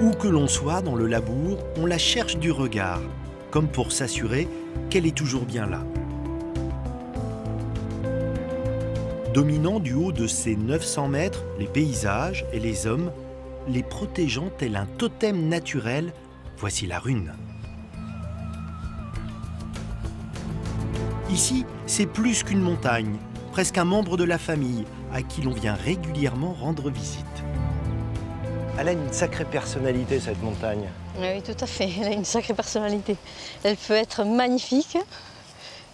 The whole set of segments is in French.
Où que l'on soit dans le labour, on la cherche du regard, comme pour s'assurer qu'elle est toujours bien là. Dominant du haut de ces 900 mètres les paysages et les hommes, les protégeant tel un totem naturel, voici la rune. Ici, c'est plus qu'une montagne, presque un membre de la famille à qui l'on vient régulièrement rendre visite. Elle a une sacrée personnalité, cette montagne. Oui, tout à fait. Elle a une sacrée personnalité. Elle peut être magnifique,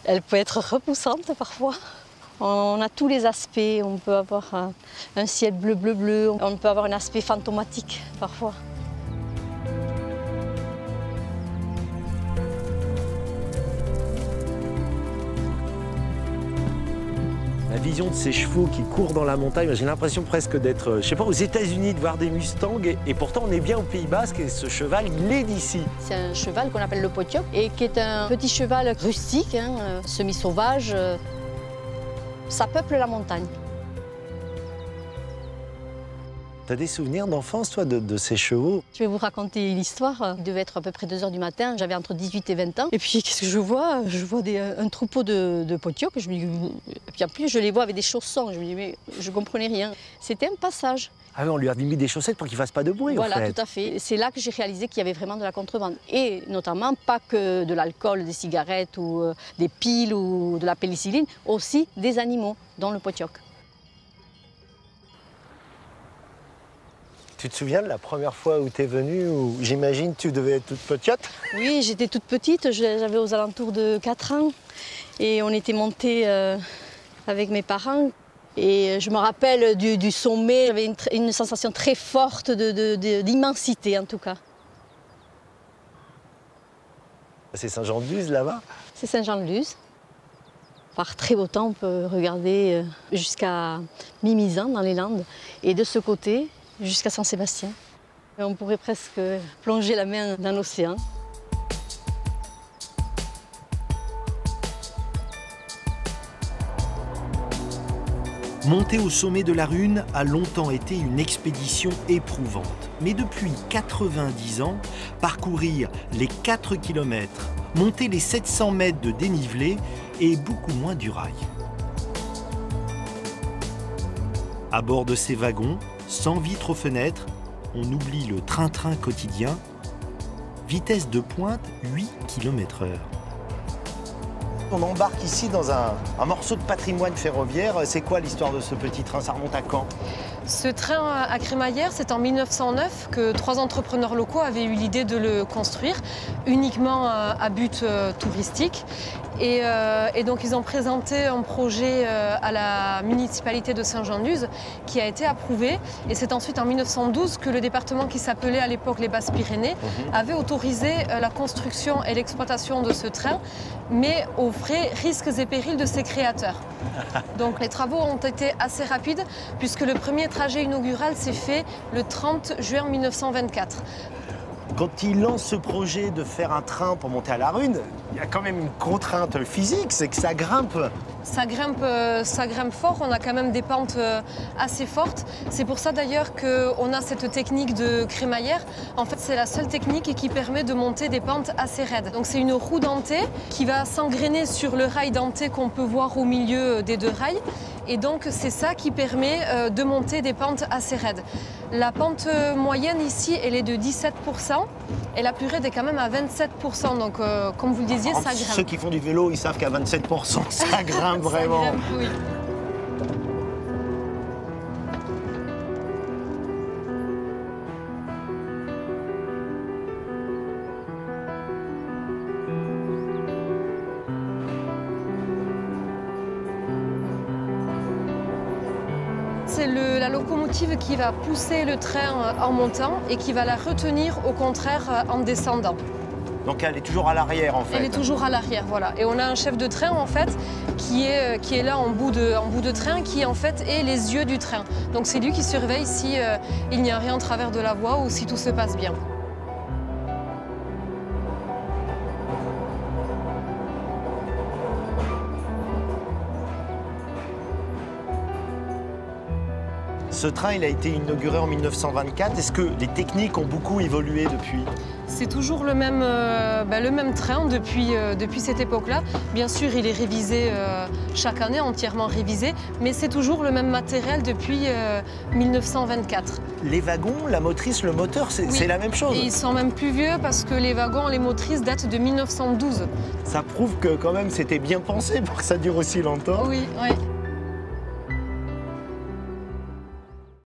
elle peut être repoussante parfois. On a tous les aspects. On peut avoir un ciel bleu. On peut avoir un aspect fantomatique parfois. La vision de ces chevaux qui courent dans la montagne, j'ai l'impression presque d'être, je sais pas, aux États-Unis, de voir des Mustangs, et pourtant on est bien au Pays Basque et ce cheval, il est d'ici. C'est un cheval qu'on appelle le Potioc et qui est un petit cheval rustique, semi-sauvage. Ça peuple la montagne. T'as des souvenirs d'enfance, toi, de ces chevaux? Je vais vous raconter une histoire. Il devait être à peu près 2 h du matin. J'avais entre 18 et 20 ans. Et puis, qu'est-ce que je vois? Je vois un troupeau de Potioc. Et puis en plus, je les vois avec des chaussons. Je me dis, mais je ne comprenais rien. C'était un passage. Ah oui, on lui a mis des chaussettes pour qu'il ne fasse pas de bruit, voilà, en fait. Tout à fait. C'est là que j'ai réalisé qu'il y avait vraiment de la contrebande. Et notamment, pas que de l'alcool, des cigarettes ou des piles ou de la pénicilline, aussi des animaux, dont le Potioc. Tu te souviens de la première fois où tu es venue, où j'imagine tu devais être toute petite? Oui, j'étais toute petite, j'avais aux alentours de 4 ans. Et on était montés avec mes parents. Et je me rappelle du sommet, j'avais une sensation très forte d'immensité en tout cas. C'est Saint-Jean-de-Luz là-bas? C'est Saint-Jean-de-Luz. Par très beau temps, on peut regarder jusqu'à Mimizan dans les Landes. Et de ce côté, jusqu'à Saint-Sébastien. On pourrait presque plonger la main dans l'océan. Monter au sommet de la Rune a longtemps été une expédition éprouvante. Mais depuis 90 ans, parcourir les 4 km, monter les 700 mètres de dénivelé est beaucoup moins du rail. À bord de ces wagons, sans vitres aux fenêtres, on oublie le train-train quotidien. Vitesse de pointe 8 km/h. On embarque ici dans un morceau de patrimoine ferroviaire. C'est quoi l'histoire de ce petit train? Ça remonte à quand? Ce train à crémaillère, c'est en 1909 que 3 entrepreneurs locaux avaient eu l'idée de le construire, uniquement à but touristique. Et donc ils ont présenté un projet à la municipalité de Saint-Jean-de-Luz qui a été approuvé. Et c'est ensuite en 1912 que le département qui s'appelait à l'époque les Basses-Pyrénées avait autorisé la construction et l'exploitation de ce train, mais aux frais, risques et périls de ses créateurs. Donc les travaux ont été assez rapides puisque le premier trajet inaugural s'est fait le 30 juin 1924. Quand il lance ce projet de faire un train pour monter à la Rune, il y a quand même une contrainte physique, c'est que ça grimpe. Ça grimpe fort, on a quand même des pentes assez fortes. C'est pour ça d'ailleurs qu'on a cette technique de crémaillère. En fait, c'est la seule technique qui permet de monter des pentes assez raides. Donc c'est une roue dentée qui va s'engrainer sur le rail denté qu'on peut voir au milieu des 2 rails. Et donc c'est ça qui permet de monter des pentes assez raides. La pente moyenne ici, elle est de 17%. Et la plus raide est quand même à 27%. Donc comme vous le disiez, ça grimpe. Ceux qui font du vélo, ils savent qu'à 27%, ça grimpe vraiment. Ça grimpe, oui. C'est la locomotive qui va pousser le train en montant et qui va la retenir au contraire en descendant. Donc elle est toujours à l'arrière en fait. Elle est toujours à l'arrière, voilà. Et on a un chef de train en fait qui est là en bout de train, qui en fait est les yeux du train. Donc c'est lui qui surveille si il n'y a rien en travers de la voie ou si tout se passe bien. Ce train, il a été inauguré en 1924. Est-ce que les techniques ont beaucoup évolué depuis? C'est toujours le même train depuis cette époque-là. Bien sûr, il est révisé chaque année, entièrement révisé, mais c'est toujours le même matériel depuis 1924. Les wagons, la motrice, le moteur, c'est la même chose? Et ils sont même plus vieux parce que les wagons, les motrices datent de 1912. Ça prouve que quand même c'était bien pensé pour que ça dure aussi longtemps. Oui, oui.